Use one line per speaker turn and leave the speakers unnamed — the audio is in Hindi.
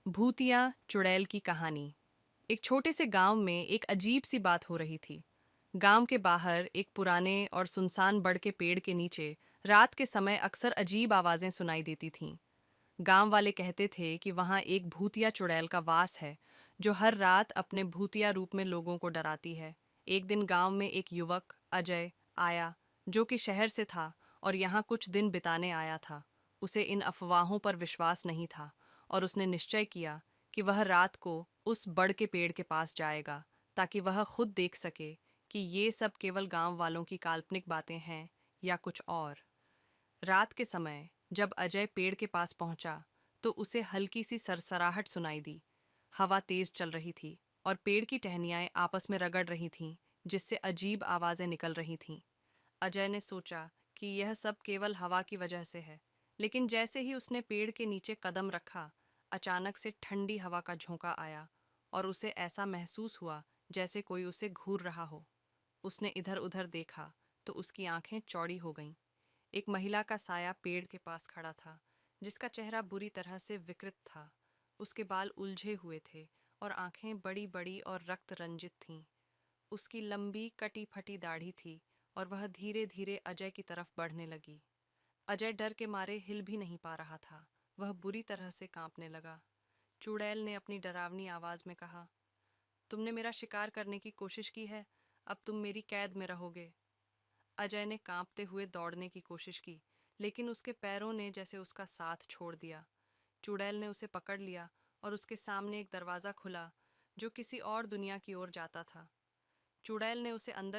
भूतिया चुड़ैल की कहानी। एक छोटे से गांव में एक अजीब सी बात हो रही थी। गांव के बाहर एक पुराने और सुनसान बड़ के पेड़ के नीचे रात के समय अक्सर अजीब आवाजें सुनाई देती थीं। गांव वाले कहते थे कि वहां एक भूतिया चुड़ैल का वास है, जो हर रात अपने भूतिया रूप में लोगों को डराती है। एक दिन गांव में एक युवक अजय आया, जो कि शहर से था और यहाँ कुछ दिन बिताने आया था। उसे इन अफवाहों पर विश्वास नहीं था और उसने निश्चय किया कि वह रात को उस बड़ के पेड़ के पास जाएगा, ताकि वह खुद देख सके कि ये सब केवल गांव वालों की काल्पनिक बातें हैं या कुछ और। रात के समय जब अजय पेड़ के पास पहुंचा, तो उसे हल्की सी सरसराहट सुनाई दी। हवा तेज चल रही थी और पेड़ की टहनियाँ आपस में रगड़ रही थीं, जिससे अजीब आवाजें निकल रही थीं। अजय ने सोचा कि यह सब केवल हवा की वजह से है, लेकिन जैसे ही उसने पेड़ के नीचे कदम रखा, अचानक से ठंडी हवा का झोंका आया और उसे ऐसा महसूस हुआ जैसे कोई उसे घूर रहा हो। उसने इधर उधर देखा तो उसकी आंखें चौड़ी हो गईं। एक महिला का साया पेड़ के पास खड़ा था, जिसका चेहरा बुरी तरह से विकृत था। उसके बाल उलझे हुए थे और आंखें बड़ी बड़ी और रक्त रंजित थीं। उसकी लंबी कटी फटी दाढ़ी थी और वह धीरे धीरे अजय की तरफ बढ़ने लगी। अजय डर के मारे हिल भी नहीं पा रहा था। वह बुरी तरह से कांपने लगा। चुड़ैल ने अपनी डरावनी आवाज में कहा, तुमने मेरा शिकार करने की कोशिश की है, अब तुम मेरी कैद में रहोगे। अजय ने कांपते हुए दौड़ने की कोशिश की, लेकिन उसके पैरों ने जैसे उसका साथ छोड़ दिया। चुड़ैल ने उसे पकड़ लिया और उसके सामने एक दरवाज़ा खुला, जो किसी और दुनिया की ओर जाता था। चुड़ैल ने उसे अंदर